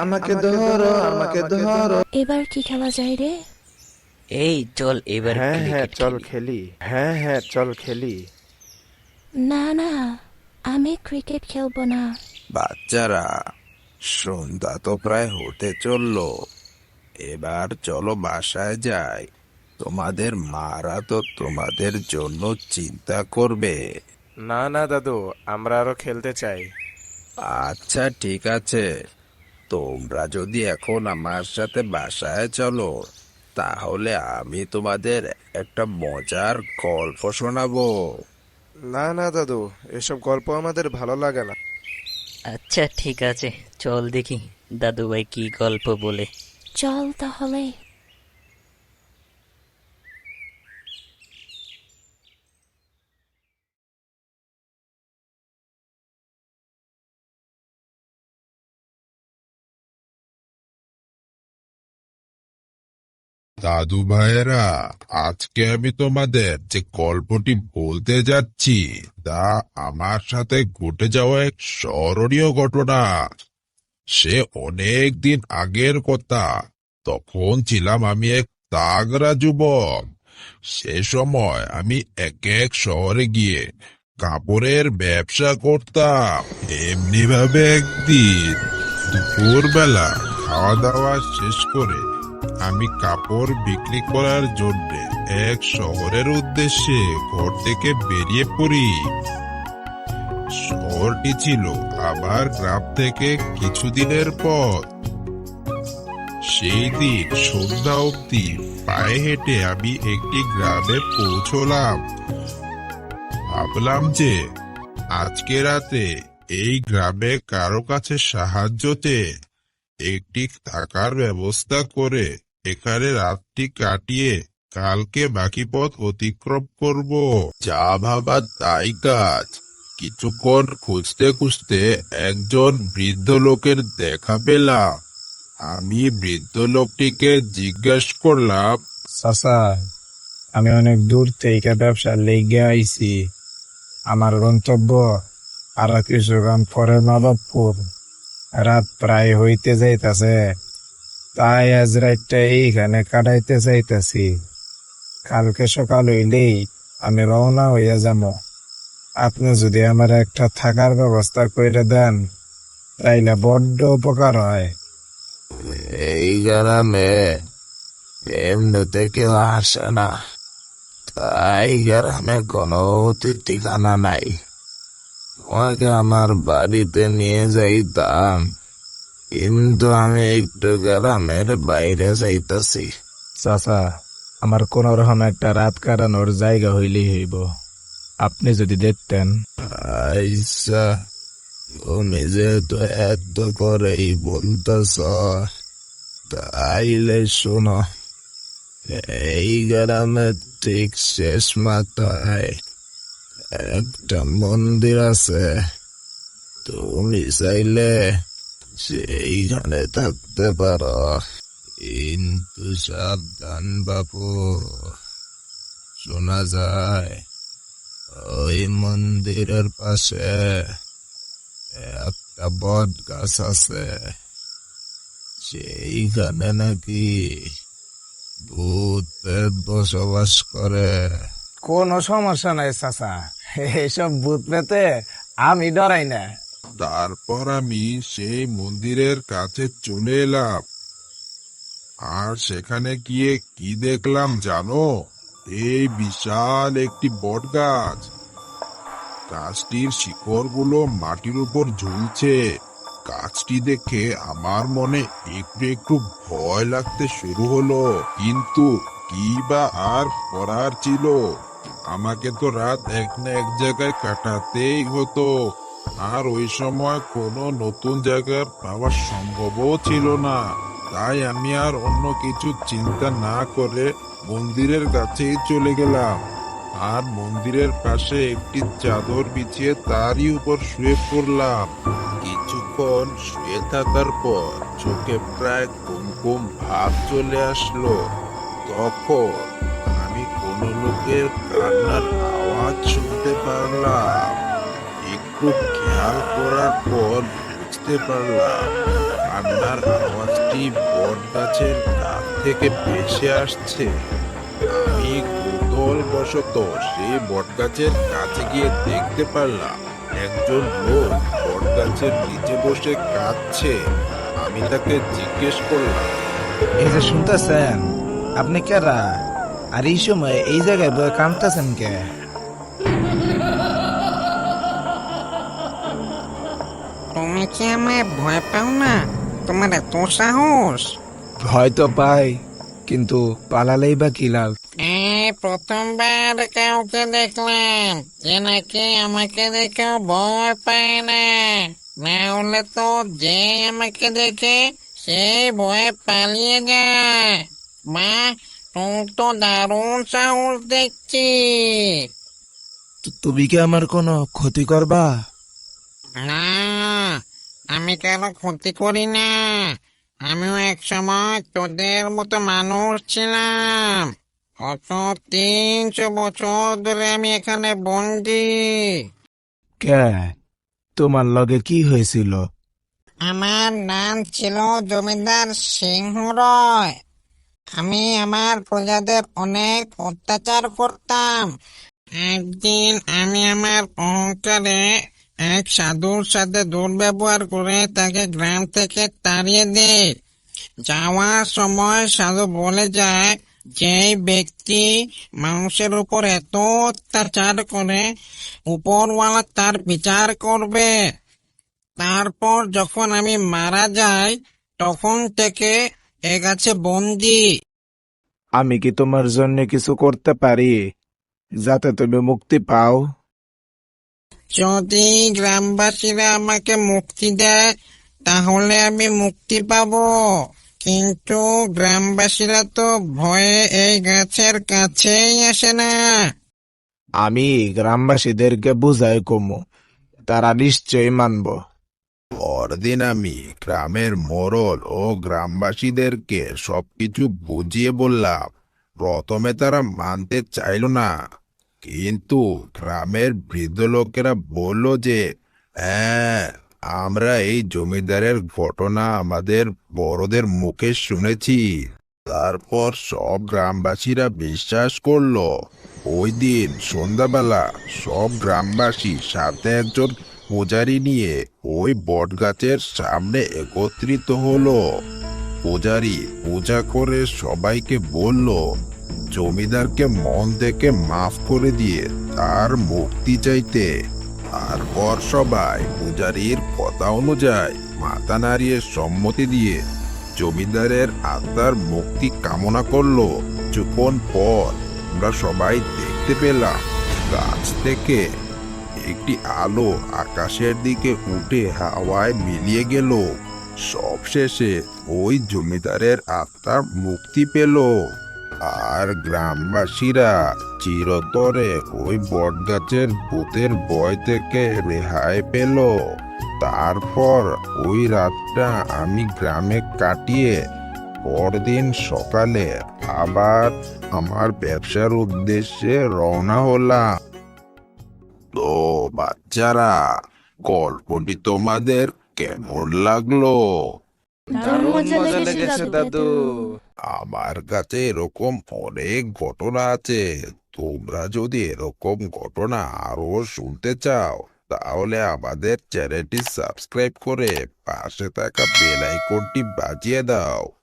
আমাকে ধরো, আমাকে ধরো। এবার কি খেলা যায় রে? এই চল এবার হ্যাঁ হ্যাঁ ক্রিকেট চল খেলি। খেলি, হ্যাঁ হ্যাঁ চল খেলি। না না, আমি ক্রিকেট খেলবো না। বাচ্চারা, সন্ধ্যা তো প্রায় হতে চললো। এবার চলো বাসায় যাই। তোমাদের মারা তো তোমাদের জন্য চিন্তা করবে। না না দাদু, আমরা আরো খেলতে চাই। আচ্ছা ঠিক আছে, তোমরা যদি এখন আমার সাথে বাসায় চলো, তাহলে আমি তোমাদের একটা মজার গল্প শোনাবো। না না দাদু, এসব গল্প আমাদের ভালো লাগে না। আচ্ছা ঠিক আছে, চল দেখি দাদু ভাই কি গল্প বলে। চল তাহলে। দাদু ভাইয়েরা, আজকে আমি তোমাদের যে গল্পটি বলতে যাচ্ছি তা আমার সাথে ঘটে যাওয়া এক স্মরণীয় ঘটনা। সে অনেক দিন আগের কথা। তখন ছিলাম আমি এক তাগড়া যুবক। সে সময় আমি এক এক শহরে গিয়ে কাপড়ের ব্যবসা করতাম। এমনি ভাবে একদিন দুপুরবেলা খাওয়া দাওয়া শেষ করে আমি কাপড় বিক্রি করার জন্য এক শহরের উদ্দেশ্যে ঘর থেকে বেরিয়ে পড়ি। শহরটি ছিল আবার গ্রাম থেকে কিছুদিনের পথ। সেই দিন সন্ধ্যা অবধি পায়ে হেঁটে আমি একটি গ্রামে পৌঁছলাম। ভাবলাম যে আজকে রাতে এই গ্রামে কারো কাছে সাহায্য চেয়ে একটি থাকার ব্যবস্থা করে এখানে রাতটি কাটিয়ে কালকে বাকি পথ অতিক্রম করব। যা ভাবা তাই কাজ। কিছুক্ষণ খুঁজতে খুঁজতে একজন বৃদ্ধ লোকের দেখা পেলাম। আমি বৃদ্ধ লোকটিকে জিজ্ঞেস করলাম, চাচা, আমি অনেক দূর থেকে ব্যবসার লেগে আইছি। আমার গন্তব্য আর কিছু গ্রাম পরে নবাবপুর। রাত প্রায় হইতে যাইতাছে, তাই আজ রাতটা এইখানে কাটাইতে চাইতাছি। কালকে সকাল হইলেই আমি রওনা হইয়া যাবো। আপনি যদি আমার একটা থাকার ব্যবস্থা করে দেন তাইলে বড্ড উপকার হয়। এই গ্রামে এমনিতে কেউ আসে না, তাই গ্রামে কোনো ঠিকানা নাই। তোমাকে আমার বাড়িতে নিয়ে যাইতাম, কিন্তু আমি একটু গ্রামের বাইরে যাইতাছি। চাচা, আমার কোন রকম একটা রাত কাটানোর জায়গা হইলেই হইব। আপনি যদি দেখতেন। আইসা, তুমি যেহেতু এত করেই বলতেছ, তাইলে শোনো। এই গ্রামের ঠিক শেষ মাথায় একটা মন্দির আছে। তুমি চাইলে সেইখানে থাকতে পারো, কিন্তু সাবধান বাপু। শোনা যায় ওই মন্দিরের পাশে একটা বট গাছ আছে, সেইখানে নাকি ভূত প্রেত বসবাস করে। কোনো সমস্যা নাই চাচা, এইসব ভূত পেতে আমি ডরাই না। তারপর আমি সেই মন্দিরের কাছে চলে এলাম। আর সেখানে গিয়ে কি দেখলাম জানো? এই বিশাল একটি বট গাছ। গাছটির শিকড়গুলো মাটির উপর ঝুলছে। গাছটি দেখে আমার মনে একটু একটু ভয় লাগতে শুরু হলো, কিন্তু কি বা আর করার ছিল। আমাকে তো রাত এক না এক জায়গায় কাটাতেই হতো, আর ওই সময় কোনো নতুন জায়গা পাওয়া সম্ভবও ছিল না। তাই আমি আর অন্য কিছু চিন্তা না করে মন্দিরের কাছেই চলে গেলাম। আর মন্দিরের পাশে একটি চাদর বিছিয়ে তারই উপর শুয়ে পড়লাম। কিছুক্ষণ শুয়ে থাকার পর চোখে প্রায় ঘুম ঘুম ভাব চলে আসলো। তখন আমি কোনো লোকের কান্নার আওয়াজ শুনতে পারলাম। একটু খেয়াল করার পর বুঝতে বুঝতে পারলাম কান্নার আওয়াজটি বট গাছের কাছ থেকে ভেসে আসছে। আমি কৌতূহলবশত সেই বট গাছের কাছে গিয়ে দেখতে পারলাম একজন লোক বট গাছের নিচে বসে কাঁদছে। আমি তাকে জিজ্ঞেস করলাম, এই যে শুনতেছেন, আপনি কারা? আর এই সময় এই জায়গায় বয়ে কাঁদতেছেন কে? তুমি কি আমায় ভয় পাও না? তোমার এত সাহস? ভয় তো পাই, কিন্তু পালালেই বা কি লাভ? এই প্রথমবার কাউকে দেখলাম যে নাকি আমাকে দেখেও ভয় পায় না। না হলে তো যে আমাকে দেখে সে ভয়ে পালিয়ে যায়। মা, তুমি তো দারুণ সাহস দেখছি। তুমি কি আমার কোনো ক্ষতি করবা? না, আমি কারো ক্ষতি করি না। আমিও এক সময় তোদের মতো মানুষ ছিলাম। অত 300 বছর ধরে আমি এখানে বন্দি। কে? তোমার লগে কি হয়েছিল? আমার নাম ছিল জমিদার সিংহ রয়। আমি আমার প্রজাদের অনেক অত্যাচার করতাম। একদিন আমি আমার অহংকারে এক সাধুর সাথে দুর্ব্যবহার করে তাকে গ্রাম থেকে তাড়িয়ে দেই। যাওয়ার সময় সাধু বলে যায়, যে ব্যক্তি মানুষের উপর এত অত্যাচার করে উপরওয়ালা তার বিচার করবে। তারপর যখন আমি মারা যাই তখন থেকে এ গাছে বন্দি। আমি কি তোমার জন্য কিছু করতে পারি যাতে তুমি মুক্তি পাও? যদি গ্রামবাসীরা আমাকে মুক্তি দেয় তাহলে আমি মুক্তি পাবো। কিন্তু গ্রামবাসীরা তো ভয়ে এই গাছের কাছেই আসে না। আমি গ্রামবাসীদেরকে বুঝাই কমু, তারা নিশ্চয়ই মানব। পরদিন আমি গ্রামের মোড়ল ও গ্রামবাসীদেরকে সবকিছু বুঝিয়ে বললাম। প্রথমে তারা মানতে চাইল না, কিন্তু গ্রামের বৃদ্ধ লোকেরা বলল যে হ্যাঁ, আমরা এই জমিদারের ঘটনা আমাদের বড়দের মুখে শুনেছি। তারপর সব গ্রামবাসীরা বিশ্বাস করলো। ওই দিন সন্ধ্যাবেলা সব গ্রামবাসী সাথে একজন পূজারি নিয়ে ওই বটগাছের সামনে একত্রিত হলো। পূজারি পূজা করে সবাইকে বলল জমিদারকে মন থেকে মাফ করে দিয়ে তার মুক্তি চাইতে। তারপর সবাই পূজারীর কথা অনুযায়ী মাথা নাড়িয়ে সম্মতি দিয়ে জমিদারের আত্মার মুক্তি কামনা করলো। কিছুক্ষণ পর আমরা সবাই দেখতে পেলাম গাছ থেকে একটি আলো আকাশের দিকে উঠে হাওয়ায় মিলিয়ে গেল। সবশেষে ওই জমিদারের আত্মা মুক্তি পেল, আর গ্রামবাসীরা চিরতরে ওই বটগাছের ভূতের ভয় থেকে রেহাই পেল। তারপর ওই রাতটা আমি গ্রামে কাটিয়ে পরদিন সকালে আবার আমার ব্যবসার উদ্দেশ্যে রওনা হলাম। তো বাচ্চারা, গল্পটি তোমাদের কেমন লাগলো? দারুণ মজা লেগেছে দাদু। আমার কাছে এরকম অনেক ঘটনা আছে। তোমরা যদি এরকম ঘটনা আরো শুনতে চাও তাহলে আমাদের চ্যানেলটি সাবস্ক্রাইব করে পাশে থাকা বেল আইকনটি বাজিয়ে দাও।